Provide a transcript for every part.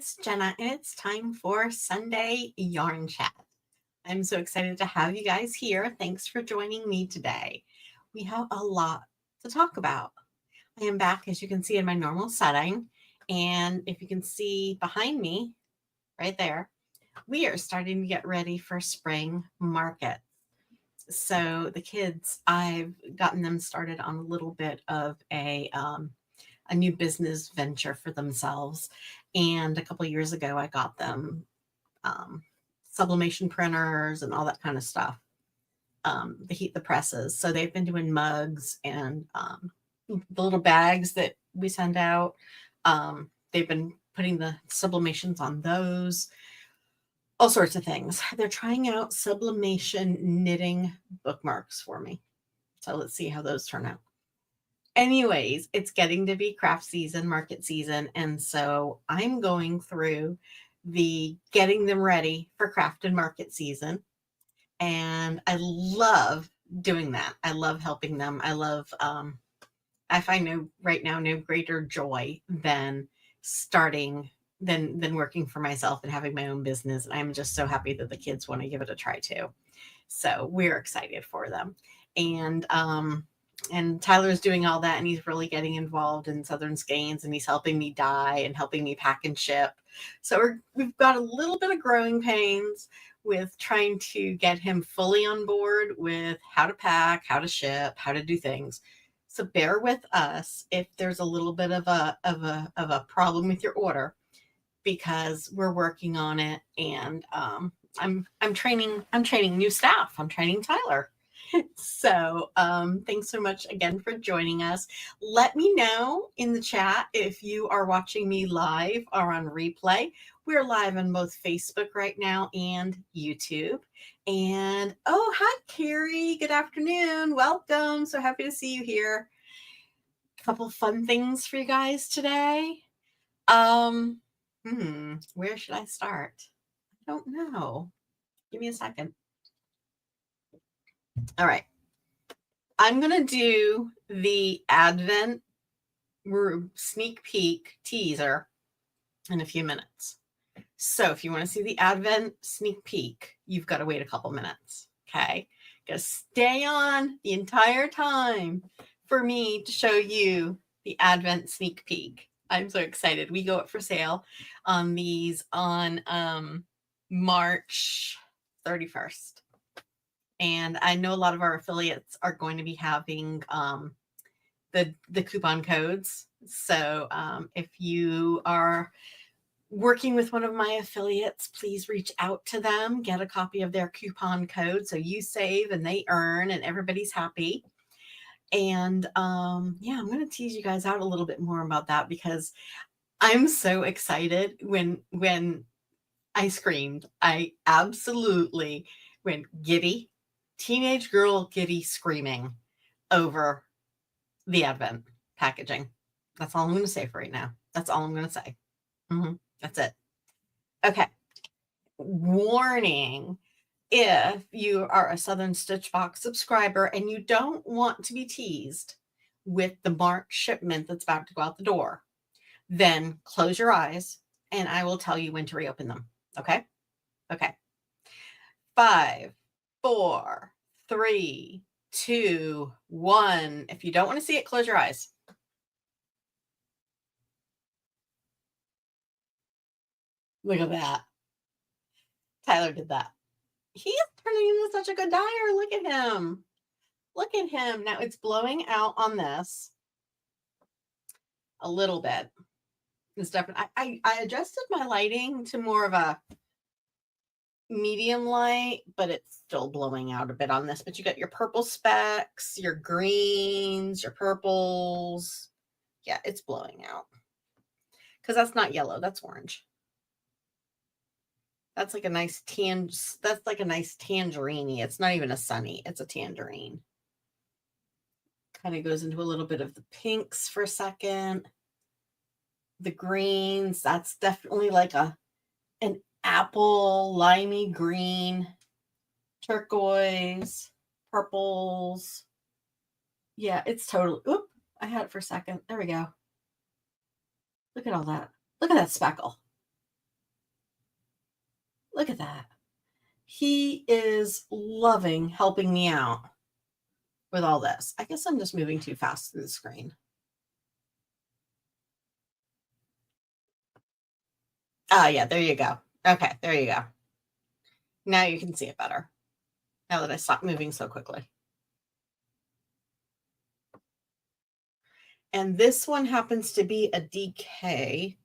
it's Jenna, and it's time for Sunday Yarn Chat. I'm so excited to have you guys here. Thanks for joining me today. We have a lot to talk about. I am back, as you can see, in my normal setting. And if you can see behind me, right there, we are starting to get ready for spring market. So the kids, I've gotten them started on a little bit of a new business venture for themselves. And a couple of years ago, I got them um, sublimation printers and all that kind of stuff. The presses. So they've been doing mugs and the little bags that we send out. They've been putting the sublimations on those, all sorts of things. They're trying out sublimation knitting bookmarks for me. So let's see how those turn out. Anyways, it's getting to be craft season, market season. And so I'm going through the getting them ready for craft and market season. And I love doing that. I love helping them. I find right now no greater joy than than working for myself and having my own business. And I'm just so happy that the kids want to give it a try too. So we're excited for them. And Tyler's doing all that, and he's really getting involved in Southern Skeins, and he's helping me dye and helping me pack and ship. So we've got a little bit of growing pains with trying to get him fully on board with how to pack, how to ship, how to do things. So bear with us if there's a little bit of a problem with your order, because we're working on it, and I'm training new staff. I'm training Tyler. So thanks so much again for joining us. Let me know in the chat if you are watching me live or on replay. We're live on both Facebook right now and YouTube. And hi, Carrie. Good afternoon. Welcome. So happy to see you here. A couple fun things for you guys today. Where should I start? I don't know. Give me a second. All right. I'm going to do the Advent sneak peek teaser in a few minutes. So if you want to see the Advent sneak peek, you've got to wait a couple minutes. Okay. Got to stay on the entire time for me to show you the Advent sneak peek. I'm so excited. We go up for sale on these on March 31st. And I know a lot of our affiliates are going to be having the coupon codes. So if you are working with one of my affiliates, please reach out to them, get a copy of their coupon code so you save and they earn and everybody's happy. And I'm going to tease you guys out a little bit more about that, because I'm so excited. When I screamed, I absolutely went giddy. Teenage girl giddy screaming over the Advent packaging. That's all I'm going to say for right now. That's all I'm going to say. That's it. Okay. Warning. If you are a Southern Stitch Box subscriber and you don't want to be teased with the March shipment that's about to go out the door, then close your eyes and I will tell you when to reopen them. Okay? Okay. 5, 4, 3, 2, 1. If you don't want to see it, close your eyes. Look at that. Tyler did that. He is turning into such a good dyer. Look at him. Look at him. Now it's blowing out on this a little bit. It's definitely, I adjusted my lighting to more of a medium light, but it's still blowing out a bit on this. But you got your purple specks, your greens, your purples. Yeah, it's blowing out. Because that's not yellow, that's orange. That's like a nice that's like a nice tangerine-y. It's not even a sunny, it's a tangerine. Kind of goes into a little bit of the pinks for a second. The greens, that's definitely like an apple, limey green, turquoise, purples. Yeah, it's totally, I had it for a second. There we go. Look at all that. Look at that speckle. Look at that. He is loving helping me out with all this. I guess I'm just moving too fast through the screen. Ah, yeah, there you go. Okay, there you go. Now you can see it better. Now that I stopped moving so quickly. And this one happens to be a DK.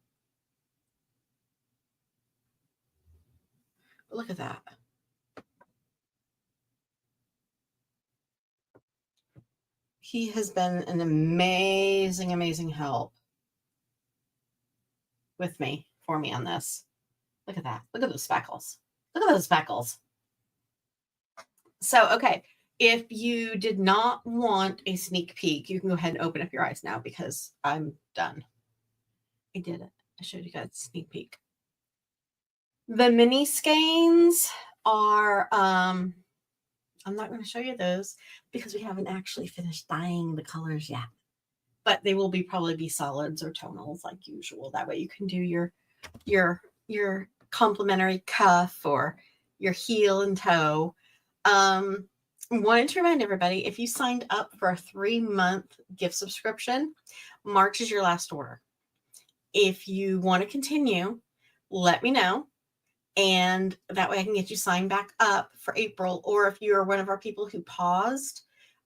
Look at that. He has been an amazing, amazing help with me, for me on this. Look at that. Look at those speckles. Look at those speckles. So, okay, if you did not want a sneak peek, you can go ahead and open up your eyes now because I'm done. I did it. I showed you guys a sneak peek. The mini skeins are, I'm not going to show you those because we haven't actually finished dyeing the colors yet. But they will probably be solids or tonals like usual. That way you can do your complementary cuff or your heel and toe. Wanted to remind everybody, if you signed up for a 3-month gift subscription, March is your last order. If you want to continue, let me know. And that way I can get you signed back up for April. Or if you're one of our people who paused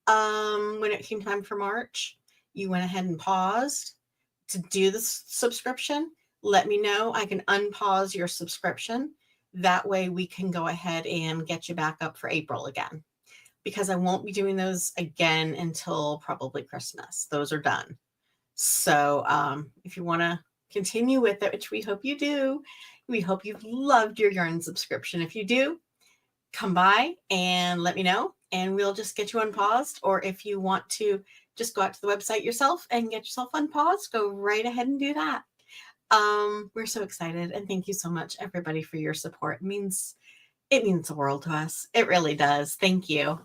when it came time for March, you went ahead and paused to do the subscription, let me know. I can unpause your subscription. That way we can go ahead and get you back up for April again, because I won't be doing those again until probably Christmas. Those are done. So if you want to continue with it, which we hope you do, we hope you've loved your yarn subscription. If you do, come by and let me know, and we'll just get you unpaused. Or if you want to just go out to the website yourself and get yourself unpaused, go right ahead and do that. We're so excited, and thank you so much, everybody, for your support. It means the world to us. It really does. Thank you.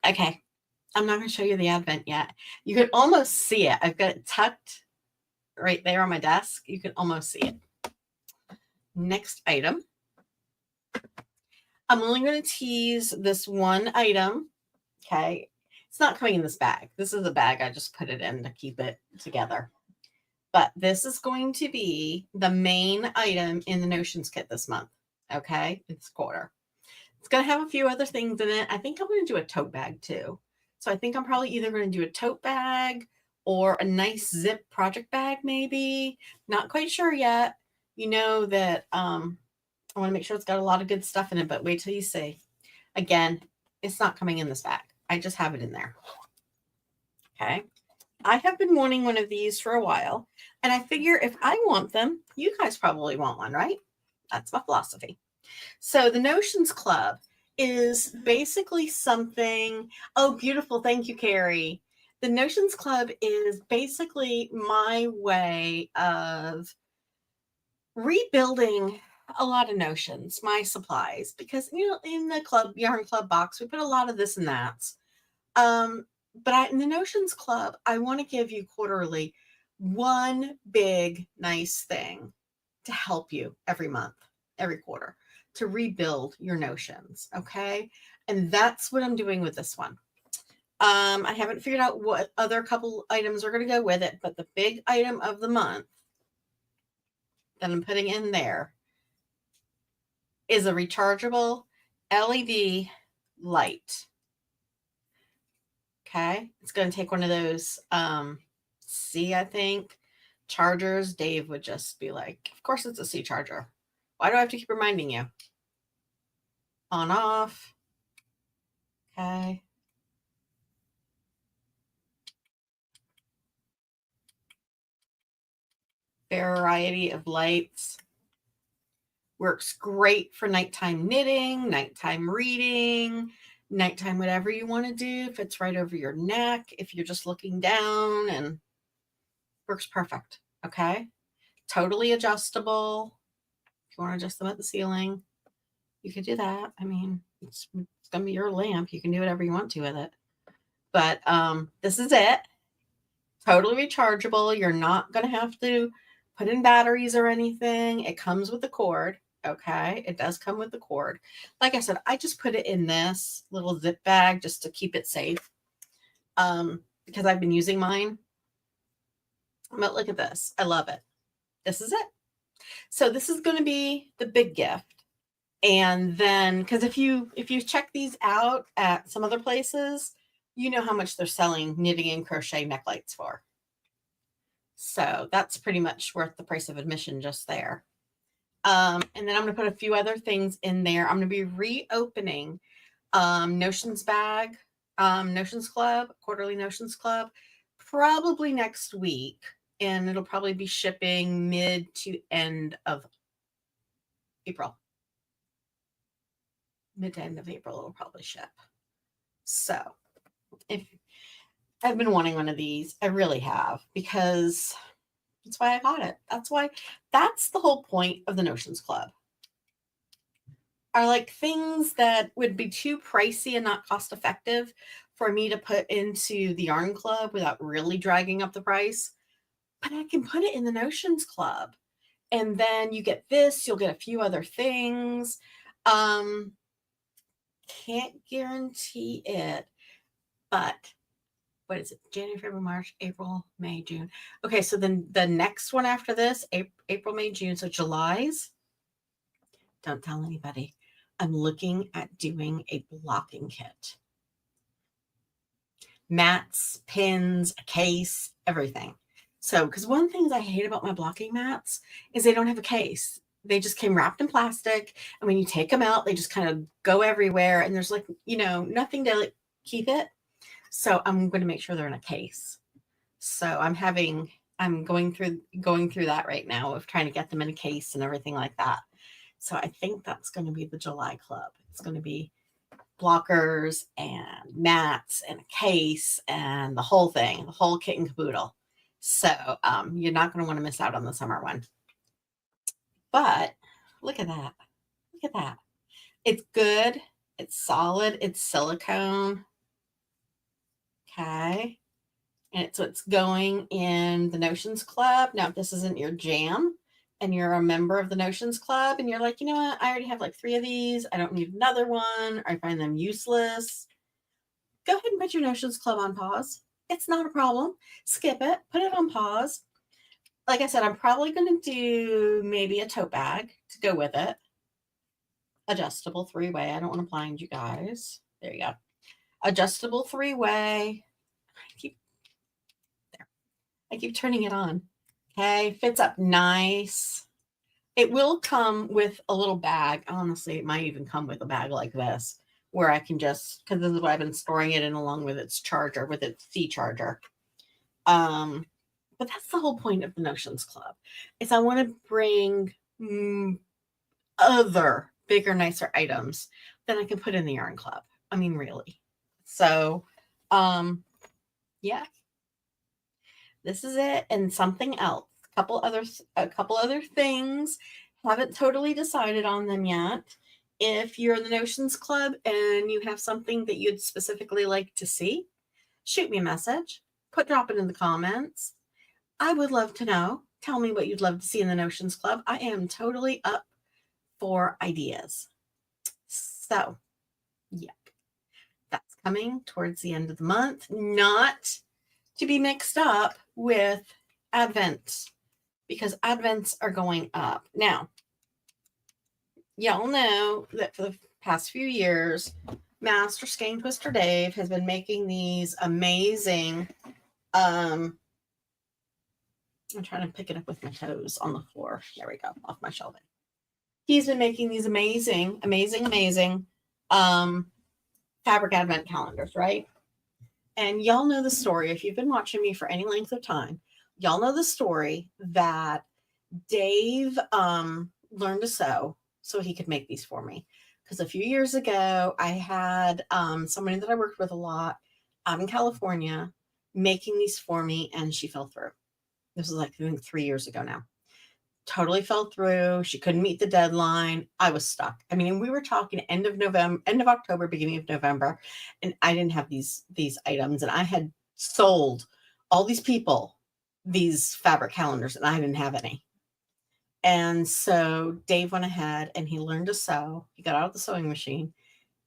Okay, I'm not going to show you the advent yet. You can almost see it. I've got it tucked right there on my desk. You can almost see it. Next item. I'm only going to tease this one item. Okay. It's not coming in this bag. This is a bag I just put it in to keep it together. But this is going to be the main item in the Notions kit this month. Okay. This quarter. It's going to have a few other things in it. I think I'm going to do a tote bag too. So I think I'm probably either going to do a tote bag or a nice zip project bag, maybe. Not quite sure yet. You know that I want to make sure it's got a lot of good stuff in it, but wait till you see. Again, it's not coming in this bag. I just have it in there. Okay. I have been wanting one of these for a while, and I figure if I want them, you guys probably want one, right? That's my philosophy. So the Notions Club is basically something. Oh, beautiful. Thank you, Carrie. The Notions Club is basically my way of rebuilding a lot of notions, my supplies, because in the yarn club box we put a lot of this and that. But in the Notions Club, I want to give you quarterly one big nice thing to help you every month, every quarter, to rebuild your notions. Okay, and that's what I'm doing with this one. I haven't figured out what other couple items are going to go with it, but the big item of the month that I'm putting in there is a rechargeable LED light. Okay, it's going to take one of those I think chargers. Dave would just be like, of course it's a C charger. Why do I have to keep reminding you? On, off. Okay. Variety of lights. Works great for nighttime knitting, nighttime reading, nighttime whatever you want to do. Fits right over your neck if you're just looking down, and works perfect. Okay. Totally adjustable. If you want to adjust them at the ceiling, you could do that. I mean, it's going to be your lamp. You can do whatever you want to with it. But this is it. Totally rechargeable. You're not going to have to put in batteries or anything. It comes with the cord. Okay, it does come with the cord. Like I said, I just put it in this little zip bag just to keep it safe. Because I've been using mine. But look at this. I love it. This is it. So this is going to be the big gift. And then, because if you check these out at some other places, you know how much they're selling knitting and crochet neck lights for. So that's pretty much worth the price of admission just there. And then I'm going to put a few other things in there. I'm going to be reopening Notions bag, Notions Club, quarterly Notions Club, probably next week. And it'll probably be shipping mid to end of April. Mid to end of April, it'll probably ship. So if I've been wanting one of these, I really have, because that's why I got it. That's the whole point of the Notions Club. Are like things that would be too pricey and not cost effective for me to put into the Yarn Club without really dragging up the price. But I can put it in the Notions Club. And then you get this, you'll get a few other things. Can't guarantee it, but what is it? January, February, March, April, May, June. Okay, so then the next one after this, April, May, June. So July's, don't tell anybody. I'm looking at doing a blocking kit. Mats, pins, a case, everything. So, because one of the things I hate about my blocking mats is they don't have a case. They just came wrapped in plastic. And when you take them out, they just kind of go everywhere. And there's like, nothing to like keep it. So I'm going to make sure they're in a case. So I'm going through that right now of trying to get them in a case and everything like that. So I think that's going to be the July club. It's going to be blockers and mats and a case and the whole thing, the whole kit and caboodle. So you're not going to want to miss out on the summer one. But look at that. Look at that. It's good. It's solid. It's silicone. Okay. And it's going in the Notions Club. Now, if this isn't your jam and you're a member of the Notions Club and you're like, you know what, I already have like 3 of these. I don't need another one. Or I find them useless. Go ahead and put your Notions Club on pause. It's not a problem. Skip it. Put it on pause. Like I said, I'm probably going to do maybe a tote bag to go with it. Adjustable 3-way. I don't want to blind you guys. There you go. Adjustable 3-way. I keep turning it on. Okay, fits up nice. It will come with a little bag. Honestly, it might even come with a bag like this where I can just, because this is what I've been storing it in along with its charger, with its C charger. But that's the whole point of the Notions Club, is I want to bring other bigger, nicer items that I can put in the Yarn Club. I mean, really. So, yeah. This is it, and something else. A couple other things. Haven't totally decided on them yet. If you're in the Notions Club and you have something that you'd specifically like to see, shoot me a message. Drop it in the comments. I would love to know. Tell me what you'd love to see in the Notions Club. I am totally up for ideas. So, yep. That's coming towards the end of the month. Not to be mixed up with Advent, because Advents are going up. Now, y'all know that for the past few years, Master Skein Twister Dave has been making these amazing, I'm trying to pick it up with my toes on the floor. There we go, off my shelving. He's been making these amazing fabric Advent calendars, right? And y'all know the story. If you've been watching me for any length of time, y'all know the story that Dave learned to sew so he could make these for me. Because a few years ago, I had somebody that I worked with a lot out in California making these for me, and she fell through. This was like, I think, 3 years ago now. Totally fell through. She couldn't meet the deadline. I was stuck. I mean, we were talking end of October, beginning of November, and I didn't have these items, and I had sold all these people these fabric calendars, and I didn't have any. And so Dave went ahead and he learned to sew. He got out the sewing machine.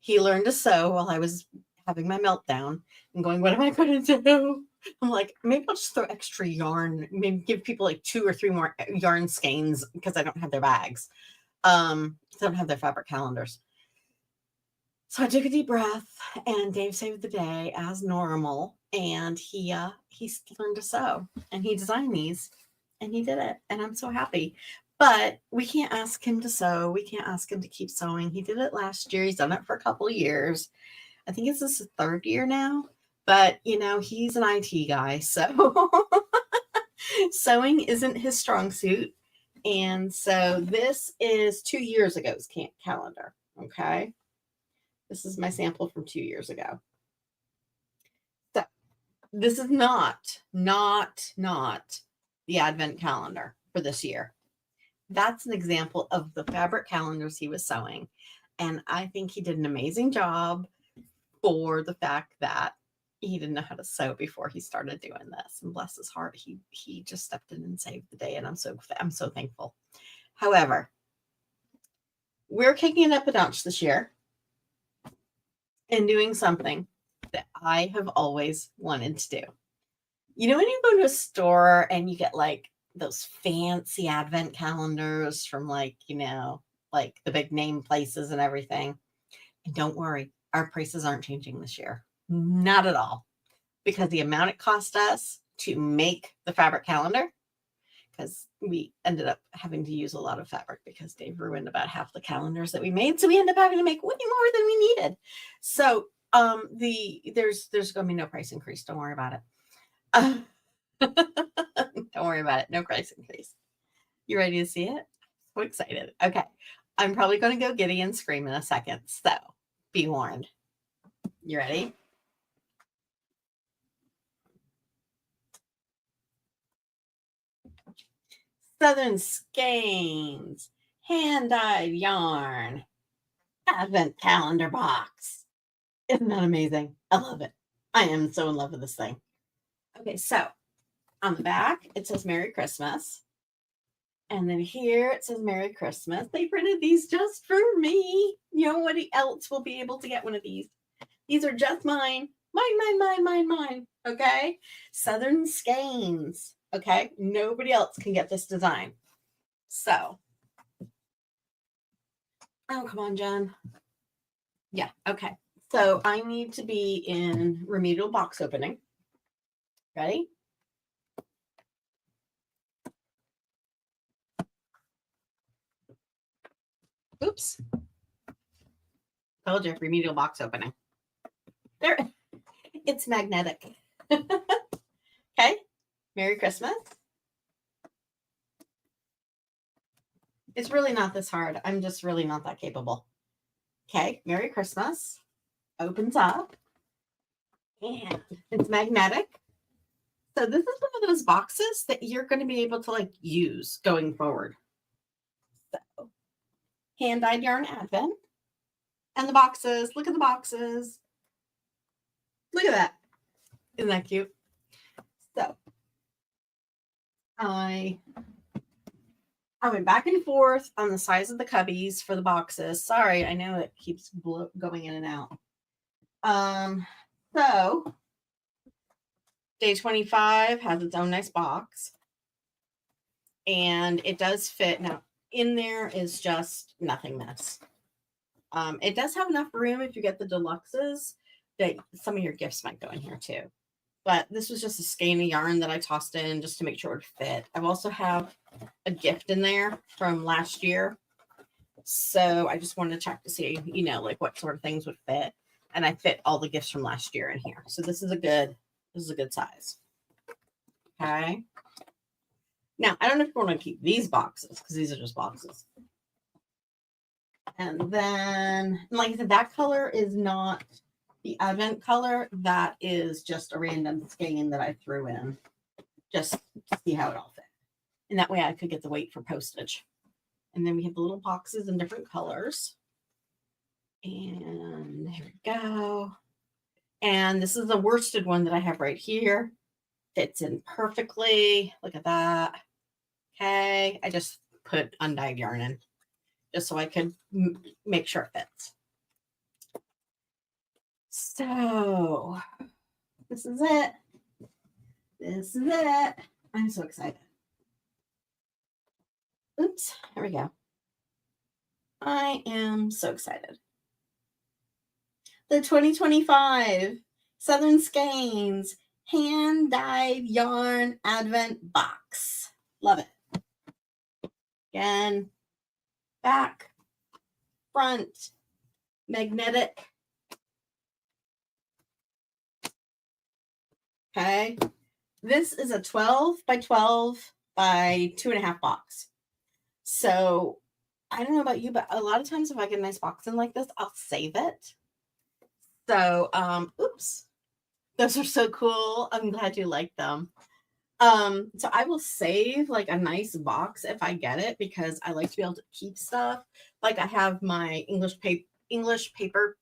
He learned to sew while I was having my meltdown and going, what am I going to do? I'm like, maybe I'll just throw extra yarn, maybe give people like 2 or 3 more yarn skeins because I don't have their bags. I don't have their fabric calendars. So I took a deep breath and Dave saved the day as normal. And he learned to sew and he designed these and he did it. And I'm so happy. But we can't ask him to sew. We can't ask him to keep sewing. He did it last year. He's done it for a couple of years. I think it's his 3rd year now. But, he's an IT guy. So sewing isn't his strong suit. And so this is 2 years ago's calendar. Okay. This is my sample from 2 years ago. So this is not the advent calendar for this year. That's an example of the fabric calendars he was sewing. And I think he did an amazing job for the fact that he didn't know how to sew before he started doing this. And bless his heart, he just stepped in and saved the day. And I'm so thankful. However, we're kicking it up a notch this year and doing something that I have always wanted to do. When you go to a store and you get like those fancy advent calendars from like the big name places and everything. And don't worry, our prices aren't changing this year. Not at all. Because the amount it cost us to make the fabric calendar, because we ended up having to use a lot of fabric because Dave ruined about half the calendars that we made. So we ended up having to make way more than we needed. So there's going to be no price increase. Don't worry about it. Don't worry about it. No price increase. You ready to see it? So excited. Okay. I'm probably going to go giddy and scream in a second. So be warned. You ready? Southern Skeins, hand-dyed yarn, advent calendar box. Isn't that amazing? I love it. I am so in love with this thing. Okay, so on the back, it says Merry Christmas. And then here it says Merry Christmas. They printed these just for me. Nobody else will be able to get one of these. These are just mine. Mine. Okay? Southern Skeins. Okay? Nobody else can get this design. So. Oh, come on, Jen. Yeah, okay. So I need to be in remedial box opening. Ready? Oops. Told you, remedial box opening. There. It's magnetic. Okay. Merry Christmas. It's really not this hard. I'm just really not that capable. Okay. Merry Christmas. Opens up. And it's magnetic. So this is one of those boxes that you're going to be able to use going forward. So hand-dyed yarn advent. And the boxes. Look at the boxes. Look at that. Isn't that cute? So I went back and forth on the size of the cubbies for the boxes. Sorry, I know it keeps going in and out. So day 25 has its own nice box. And it does fit. Now, in there is just nothingness. It does have enough room if you get the deluxes that some of your gifts might go in here too. But this was just a skein of yarn that I tossed in just to make sure it would fit. I also have a gift in there from last year. So I just wanted to check to see, what sort of things would fit. And I fit all the gifts from last year in here. So this is a good size. Okay. Now, I don't know if you want to keep these boxes because these are just boxes. And then, like I said, that color is not the advent color. That is just a random skein that I threw in just to see how it all fit. And that way I could get the weight for postage. And then we have the little boxes in different colors. And there we go. And this is the worsted one that I have right here. Fits in perfectly. Look at that. Okay. I just put undyed yarn in just so I could make sure it fits. So this is it. This is it. I'm so excited. Oops, here we go. I am so excited. The 2025 Southern Skeins hand-dyed yarn advent box. Love it. Again, back, front, magnetic. Okay. This is a 12 by 12 by 2.5 box. So I don't know about you, but a lot of times if I get a nice box in like this, I'll save it. So, oops, those are so cool. I'm glad you like them. So I will save like a nice box if I get it, because I like to be able to keep stuff. Like I have my English paper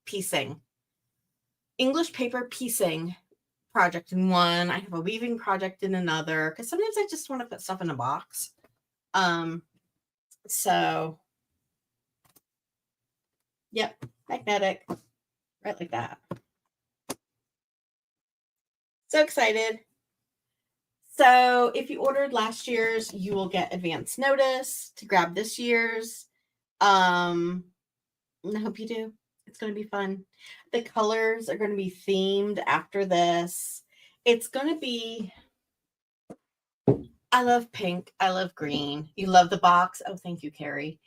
piecing project in one. I have a weaving project in another, because sometimes I just want to put stuff in a box. So yep, magnetic, right like that. So excited. So if you ordered last year's, you will get advance notice to grab this year's. I hope you do. It's going to be fun. The colors are going to be themed after this. It's going to be, I love pink. I love green. You love the box. Oh, thank you, Carrie.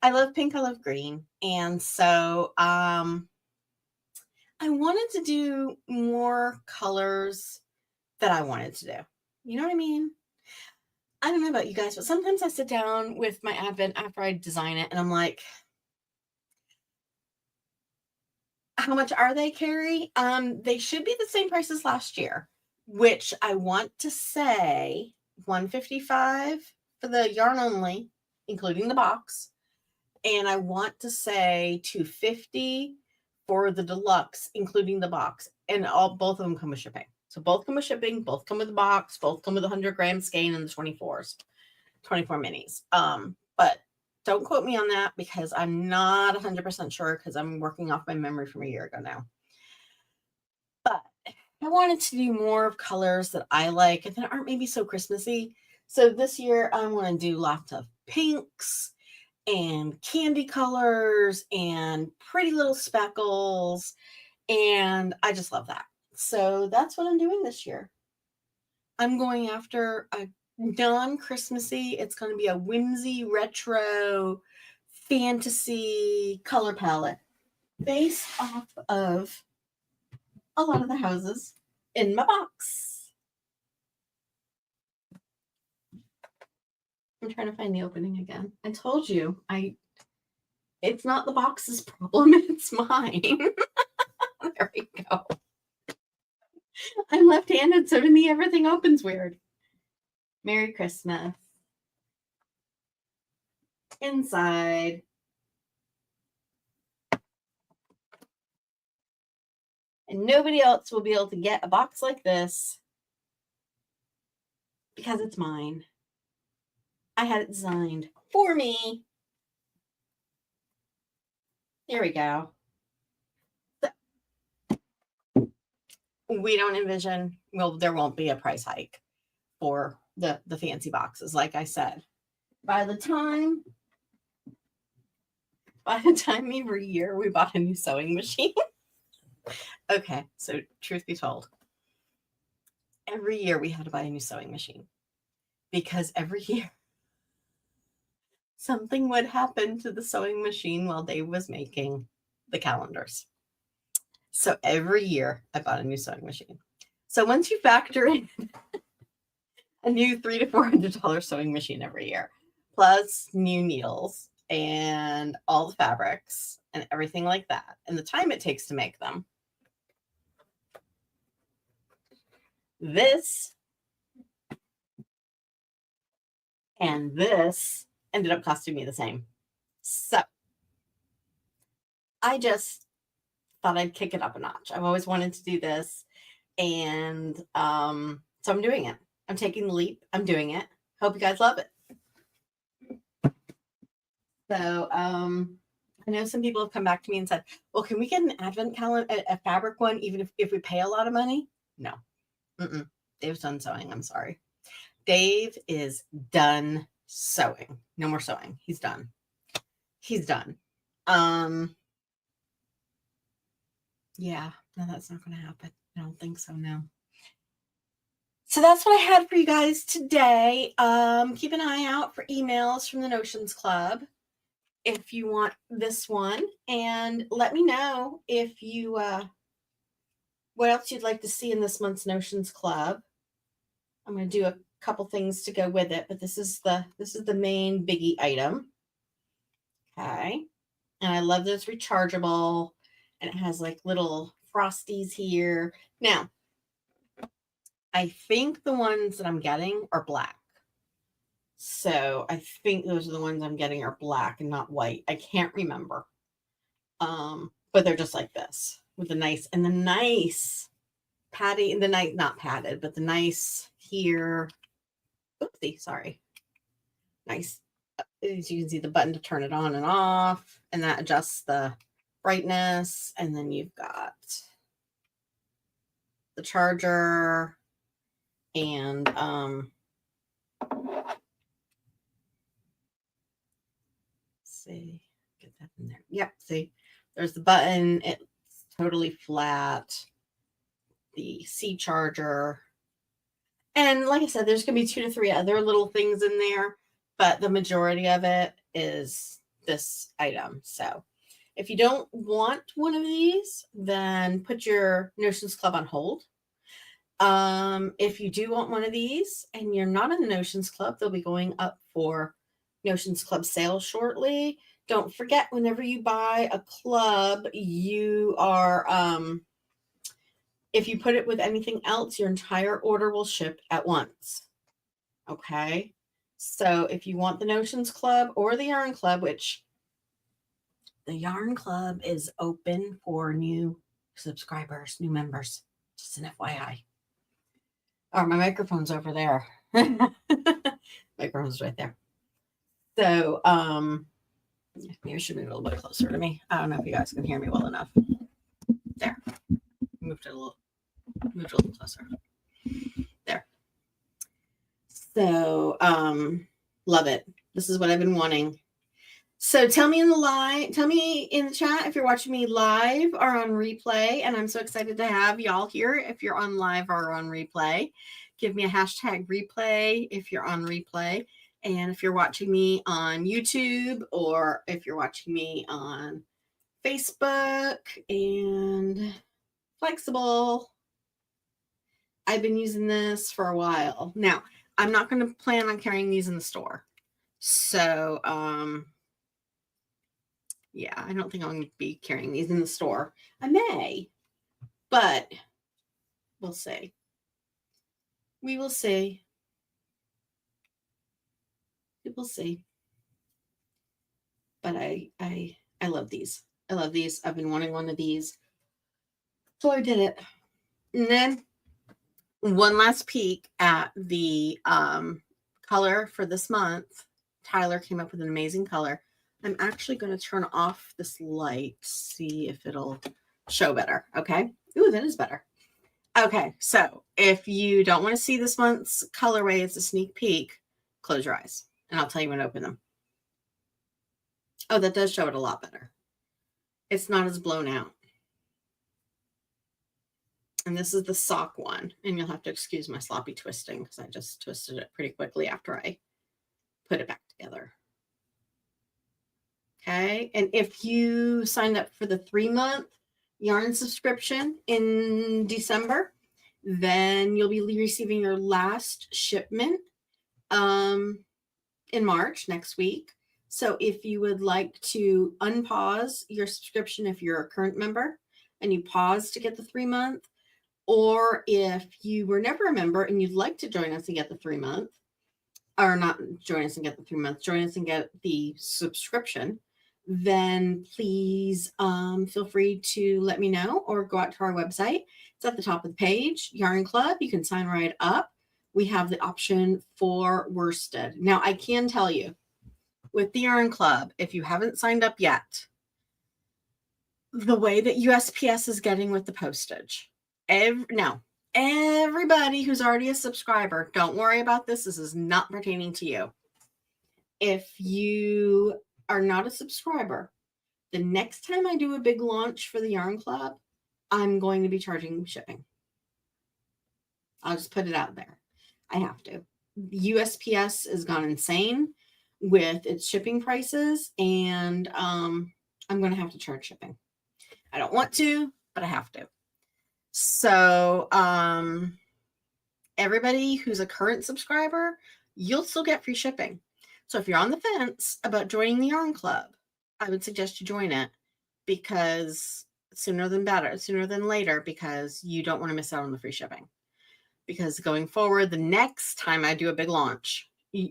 I love pink. I love green. And so I wanted to do more colors that I wanted to do. You know what I mean? I don't know about you guys, but sometimes I sit down with my advent after I design it and I'm like, how much are they, Carrie? They should be the same price as last year, which I want to say $155 for the yarn only, including the box. And I want to say $250 for the deluxe, including the box. And both of them come with shipping. So both come with shipping, both come with the box, both come with the 100-gram skein and the 24 minis. But don't quote me on that, because I'm not 100% sure, because I'm working off my memory from a year ago now. But I wanted to do more of colors that I like and that aren't maybe so Christmassy. So this year I want to do lots of pinks and candy colors and pretty little speckles. And I just love that. So that's what I'm doing this year. I'm going after a non-Christmassy. It's going to be a whimsy, retro, fantasy color palette based off of a lot of the houses in my box. I'm trying to find the opening again. I told you, it's not the box's problem, it's mine. There we go. I'm left-handed, so to me, everything opens weird. Merry Christmas. Inside. And nobody else will be able to get a box like this because it's mine. I had it designed for me. There we go. We don't envision, well, there won't be a price hike for the fancy boxes. Like I said, by the time every year we bought a new sewing machine. Okay, so truth be told, every year we had to buy a new sewing machine, because every year something would happen to the sewing machine while Dave was making the calendars. So every year I bought a new sewing machine. So once you factor in a new $300 to $400 sewing machine every year, plus new needles and all the fabrics and everything like that, and the time it takes to make them, this and this ended up costing me the same. So I just thought I'd kick it up a notch. I've always wanted to do this. And so I'm doing it. I'm taking the leap. I'm doing it. Hope you guys love it. So, I know some people have come back to me and said, well, can we get an advent calendar, a fabric one, even if we pay a lot of money? No. Dave's done sewing. I'm sorry. Dave is done sewing. No more sewing. He's done. He's done. Yeah, no, that's not going to happen. I don't think so, no. So that's what I had for you guys today. Keep an eye out for emails from the Notions Club if you want this one, and let me know if you what else you'd like to see in this month's Notions Club. I'm going to do a couple things to go with it, but this is the main biggie item. Okay, and I love that it's rechargeable, and it has like little frosties here. Now, I think the ones that I'm getting are black. So I think those are the ones I'm getting are black and not white. I can't remember. But they're just like this with the nice padding, the nice, not padded, but the nice here. Oopsie, sorry. Nice. As you can see, the button to turn it on and off, and that adjusts the brightness. And then you've got the charger and see, get that in there. Yep, see, there's the button. It's totally flat. The C charger. And like I said, there's going to be 2 to 3 other little things in there, but the majority of it is this item. So if you don't want one of these, then put your Notions Club on hold. If you do want one of these and you're not in the Notions Club, they'll be going up for Notions Club sale shortly. Don't forget, whenever you buy a club, you are, if you put it with anything else, your entire order will ship at once. Okay. So if you want the Notions Club or the Yarn Club, which the Yarn Club is open for new subscribers, new members, just an FYI. Oh, my microphone's over there. Microphone's right there. So, maybe I should move it a little bit closer to me. I don't know if you guys can hear me well enough. There. Moved it a little closer. There. So, love it. This is what I've been wanting. So tell me in the chat if you're watching me live or on replay. And I'm so excited to have y'all here. If you're on live or on replay, give me a hashtag replay if you're on replay. And if you're watching me on YouTube or if you're watching me on Facebook and Flexible, I've been using this for a while. Now, I'm not going to plan on carrying these in the store. So, yeah, I don't think I'm going to be carrying these in the store. I may, but we'll see. We will see. We will see. But I love these. I love these. I've been wanting one of these. So I did it. And then one last peek at the color for this month. Tyler came up with an amazing color. I'm actually going to turn off this light, see if it'll show better. Okay. Ooh, that is better. Okay. So if you don't want to see this month's colorway, it's a sneak peek. Close your eyes and I'll tell you when to open them. Oh, that does show it a lot better. It's not as blown out. And this is the sock one. And you'll have to excuse my sloppy twisting because I just twisted it pretty quickly after I put it back together. Okay. And if you signed up for the 3-month yarn subscription in December, then you'll be receiving your last shipment in March next week. So if you would like to unpause your subscription, if you're a current member and you pause to get the 3-month, or if you were never a member and you'd like to join us and get the 3-month, or not join us and get the 3-month, join us and get the subscription, then please feel free to let me know or go out to our website. It's at the top of the page, Yarn Club. You can sign right up. we have the option for worsted. Now, I can tell you, with the Yarn Club, if you haven't signed up yet, the way that USPS is getting with the postage, everybody who's already a subscriber, don't worry about this. This is not pertaining to you. If you are not a subscriber, the next time I do a big launch for the Yarn Club, I'm going to be charging shipping. I'll just put it out there. I have to. USPS has gone insane with its shipping prices, and I'm going to have to charge shipping. I don't want to, but I have to. So everybody who's a current subscriber, you'll still get free shipping. So if you're on the fence about joining the Yarn Club, I would suggest you join it, because sooner than later, because you don't want to miss out on the free shipping. Because going forward, the next time I do a big launch,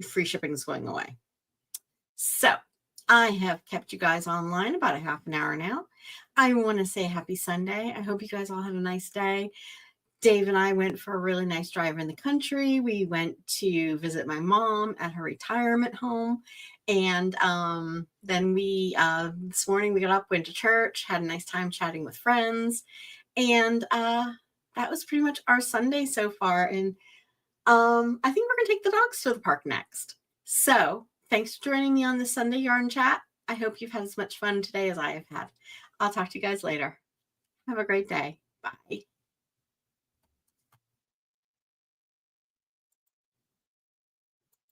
free shipping is going away. So I have kept you guys online about a half an hour now. I want to say happy Sunday. I hope you guys all have a nice day. Dave and I went for a really nice drive in the country. We went to visit my mom at her retirement home. And then we, this morning we got up, went to church, had a nice time chatting with friends. And that was pretty much our Sunday so far. And I think we're going to take the dogs to the park next. So thanks for joining me on this Sunday Yarn Chat. I hope you've had as much fun today as I have had. I'll talk to you guys later. Have a great day. Bye.